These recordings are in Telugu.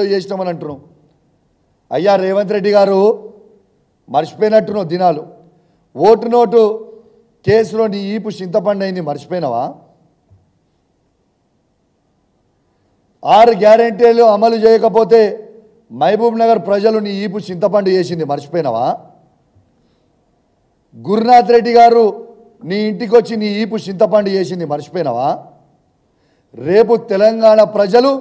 చేసినామని అంటున్నాం. అయ్యా రేవంత్ రెడ్డి గారు మర్చిపోయినట్టున్నావు దినాలు. ఓటు నోటు కేసులో నీ ఈపు చింతపండు అయింది మర్చిపోయినావా? 6 గ్యారెంటీలు అమలు చేయకపోతే మహబూబ్ నగర్ ప్రజలు నీ ఈపు చింతపండు చేసింది మర్చిపోయినావా? గురునాథ్ రెడ్డి గారు నీ ఇంటికి వచ్చి నీ ఈపు చింతపండు చేసింది మర్చిపోయినావా? రేపు తెలంగాణ ప్రజలు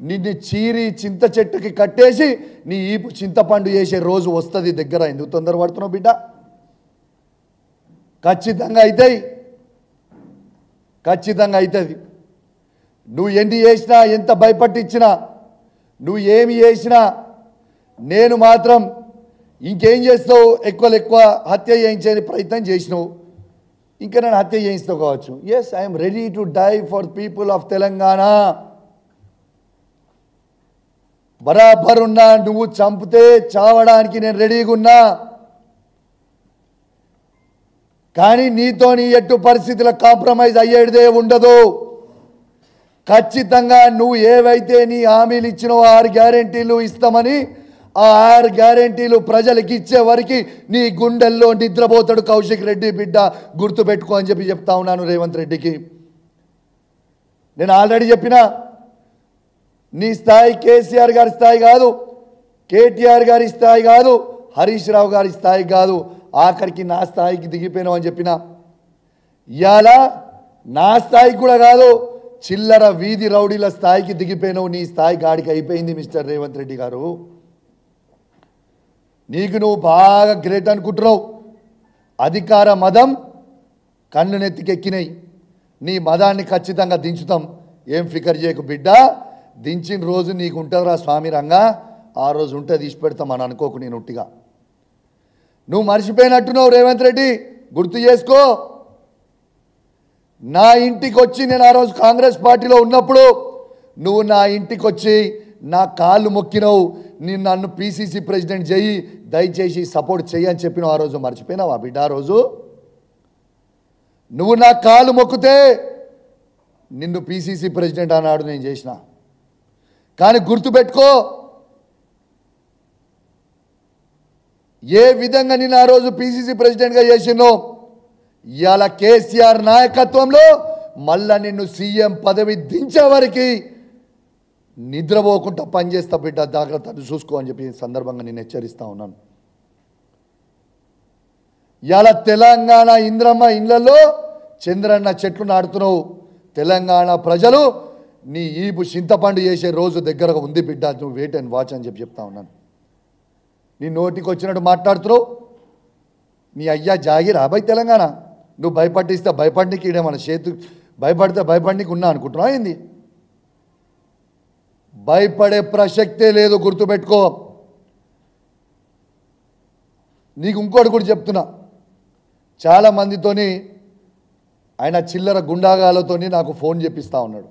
నిన్ను చీరి చింత చెట్టుకి కట్టేసి నీ ఈపు చింతపండు చేసే రోజు వస్తుంది దగ్గర. ఎందుకు తొందరపడుతున్నావు బిడ్డ? ఖచ్చితంగా అవుతాయి, ఖచ్చితంగా అవుతుంది. నువ్వు ఎన్ని చేసినా, ఎంత భయపట్టించినా, నువ్వు ఏమి చేసినా నేను మాత్రం ఇంకేం చేస్తావు? ఎక్కువ హత్య చేయించే ప్రయత్నం చేసినావు, ఇంకా నన్ను హత్య చేయిస్తావు కావచ్చు. Yes, I'm ready to die for people of Telangana. బరాబర్ ఉన్నా. నువ్వు చంపితే చావడానికి నేను రెడీగా ఉన్నా. కానీ నీతో నీ ఎట్టు పరిస్థితుల కాంప్రమైజ్ అయ్యేదే ఉండదు. ఖచ్చితంగా నువ్వు ఏవైతే నీ హామీలు ఇచ్చినో 6 గ్యారెంటీలు ఇస్తామని, ఆ 6 గ్యారెంటీలు ప్రజలకు ఇచ్చే వరకు నీ గుండెల్లో నిద్రపోతాడు కౌశిక్ రెడ్డి బిడ్డ. గుర్తుపెట్టుకో అని చెప్తా ఉన్నాను రేవంత్ రెడ్డికి. నేను ఆల్రెడీ చెప్పినా, నీ స్థాయి కేసీఆర్ గారి స్థాయి కాదు, కేటీఆర్ గారి స్థాయి కాదు, హరీష్ రావు గారి స్థాయి కాదు, ఆఖరికి నా స్థాయికి దిగిపోయినావు అని చెప్పినా. ఇవాళ నా స్థాయికి కూడా కాదు, చిల్లర వీధి రౌడీల స్థాయికి దిగిపోయినావు. నీ స్థాయి గాడికి అయిపోయింది మిస్టర్ రేవంత్ రెడ్డి గారు. నీకు నువ్వు బాగా గ్రేట్ అనుకుంటున్నావు. అధికార మదం కన్ను నెత్తికెక్కినాయి. నీ మదాన్ని ఖచ్చితంగా దించుతాం, ఏం ఫికర్ చేయకు బిడ్డ. దించిన రోజు నీకు ఉంటుందిరా స్వామి రంగా, ఆ రోజు ఉంటే తీసి పెడతాం అని అనుకోకు. నేను ఉట్టిగా నువ్వు మర్చిపోయినట్టున్నావు రేవంత్ రెడ్డి, గుర్తు చేసుకో. నా ఇంటికి వచ్చి, నేను ఆ రోజు కాంగ్రెస్ పార్టీలో ఉన్నప్పుడు నువ్వు నా ఇంటికి వచ్చి నా కాళ్ళు మొక్కినవు. నేను నన్ను పిసిసి ప్రెసిడెంట్ చేయి, దయచేసి సపోర్ట్ చెయ్యి అని చెప్పినావు. ఆ రోజు మర్చిపోయినావా బిడ్డ? ఆ రోజు నువ్వు నా కాళ్ళు మొక్కితే నిన్ను పిసిసి ప్రెసిడెంట్ అన్నాడు, నేను చేసిన. కానీ గుర్తుపెట్టుకో, ఏ విధంగా నేను ఆ రోజు పిసిసి ప్రెసిడెంట్గా చేసినో, ఇవాళ కేసీఆర్ నాయకత్వంలో మళ్ళా నిన్ను సీఎం పదవి దించే వరకు నిద్రపోకుండా పనిచేస్తా బిడ్డ, జాగ్రత్త చూసుకో అని చెప్పి సందర్భంగా నేను హెచ్చరిస్తా ఉన్నాను. ఇవాళ తెలంగాణ ఇంద్రమ్మ ఇళ్లలో చంద్రన్న చెట్లు నాటుతున్నావు. తెలంగాణ ప్రజలు నీ ఈపు చింతపండు చేసే రోజు దగ్గరగా ఉంది బిడ్డ. నువ్వు వెయిట్ అండ్ వాచ్ అని చెప్తా ఉన్నాను. నీ నోటికి వచ్చినట్టు మాట్లాడుతున్నావు. నీ అయ్యా జాగిరా భయ్ తెలంగాణ. నువ్వు భయపట్టిస్తే భయపడికి మన చేతు, భయపడితే భయపడికి ఉన్నా అనుకుంటున్నావు ఏంది? భయపడే ప్రసక్తే లేదు, గుర్తుపెట్టుకో. నీకు ఇంకోటి కూడా చెప్తున్నా, చాలామందితోని ఆయన చిల్లర గుండాగాలతోని నాకు ఫోన్ చేపిస్తూ ఉన్నాడు.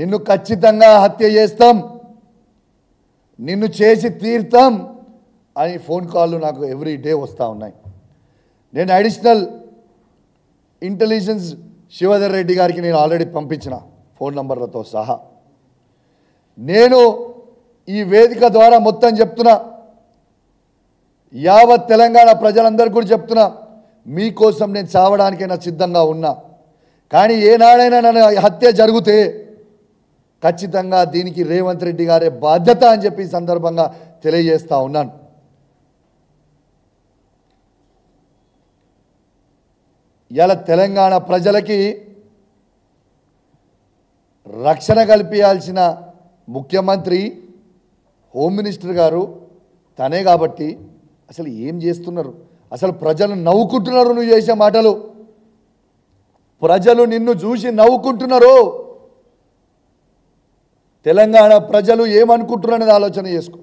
నిన్ను ఖచ్చితంగా హత్య చేస్తాం, నిన్ను చేసి తీర్తాం అని ఫోన్ కాళ్ళు నాకు ఎవ్రీ డే వస్తూ ఉన్నాయి. నేను అడిషనల్ ఇంటెలిజెన్స్ శివధర్ రెడ్డి గారికి నేను ఆల్రెడీ పంపించిన ఫోన్ నంబర్లతో సహా. నేను ఈ వేదిక ద్వారా మొత్తం చెప్తున్నా, యావత్ తెలంగాణ ప్రజలందరికీ కూడా చెప్తున్నా, మీకోసం నేను చావడానికైనా సిద్ధంగా ఉన్నా. కానీ ఏనాడైనా నన్ను హత్య జరిగితే ఖచ్చితంగా దీనికి రేవంత్ రెడ్డి గారే బాధ్యత అని చెప్పి ఈ సందర్భంగా తెలియజేస్తా ఉన్నాను. ఇలా తెలంగాణ ప్రజలకి రక్షణ కల్పించాల్సిన ముఖ్యమంత్రి, హోమ్ మినిస్టర్ గారు తనే కాబట్టి అసలు ఏం చేస్తున్నారు? అసలు ప్రజలు నవ్వుకుంటున్నారు నువ్వు చేసే మాటలు. ప్రజలు నిన్ను చూసి నవ్వుకుంటున్నారు. తెలంగాణ ప్రజలు ఏమనుకుంటున్నారు అనేది ఆలోచన చేసుకో.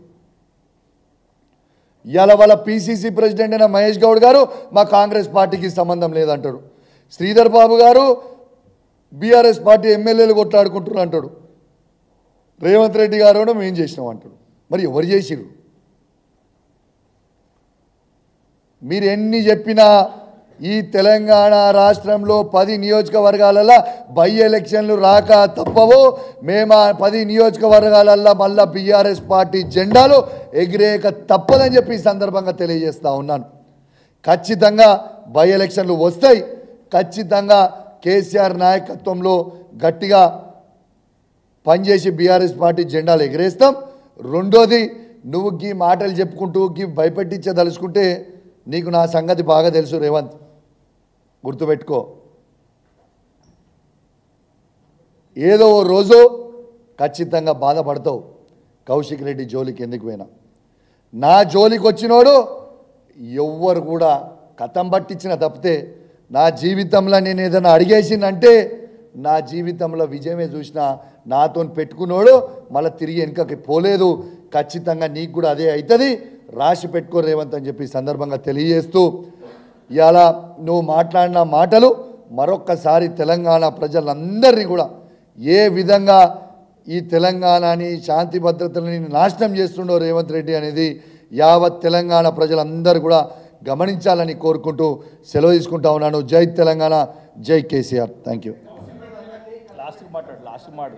ఇవాళ వాళ్ళ పిసిసి ప్రెసిడెంట్ అయిన మహేష్ గౌడ్ గారు మా కాంగ్రెస్ పార్టీకి సంబంధం లేదంటాడు. శ్రీధర్ బాబు గారు బీఆర్ఎస్ పార్టీ ఎమ్మెల్యేలు కొట్లాడుకుంటున్నారు అంటాడు. రేవంత్ రెడ్డి గారు కూడా మేము చేసినాం అంటాడు. మరి ఎవరు చేసిరు? మీరు ఎన్ని చెప్పినా ఈ తెలంగాణ రాష్ట్రంలో 10 నియోజకవర్గాలలో బై ఎలక్షన్లు రాక తప్పవు. మేము 10 నియోజకవర్గాలలో మళ్ళా బీఆర్ఎస్ పార్టీ జెండాలు ఎగిరేక తప్పదని చెప్పి ఈ సందర్భంగా తెలియజేస్తా ఉన్నాను. ఖచ్చితంగా బై ఎలక్షన్లు వస్తాయి. ఖచ్చితంగా కేసీఆర్ నాయకత్వంలో గట్టిగా పనిచేసి బీఆర్ఎస్ పార్టీ జెండాలు ఎగిరేస్తాం. రెండోది, నువ్వు గీ మాటలు చెప్పుకుంటూ గీ భయపెట్టించదలుచుకుంటే నీకు నా సంగతి బాగా తెలుసు రేవంత్, గుర్తుపెట్టుకో. ఏదో ఓ రోజు ఖచ్చితంగా బాధపడతావు. కౌశిక్ రెడ్డి జోలికి ఎందుకు పోయినా, నా జోలికి వచ్చినోడు ఎవ్వరు కూడా కథం పట్టించిన తప్పితే నా జీవితంలో నేను ఏదైనా అడిగేసిందంటే నా జీవితంలో విజయమే చూసినా నాతో పెట్టుకున్నోడు మళ్ళీ తిరిగి వెనుకకి పోలేదు. ఖచ్చితంగా నీకు కూడా అదే అవుతుంది, రాసి పెట్టుకో రేవంత్ అని చెప్పి సందర్భంగా తెలియజేస్తూ, ఇవాళ నువ్వు మాట్లాడిన మాటలు మరొక్కసారి తెలంగాణ ప్రజలందరినీ కూడా ఏ విధంగా ఈ తెలంగాణని శాంతి భద్రతలని నాశనం చేస్తుండో రేవంత్ రెడ్డి అనేది యావత్ తెలంగాణ ప్రజలందరూ కూడా గమనించాలని కోరుకుంటూ సెలవు తీసుకుంటా ఉన్నాను. జై తెలంగాణ, జై కేసీఆర్. Thank you. లాస్ట్ మాట్లాడు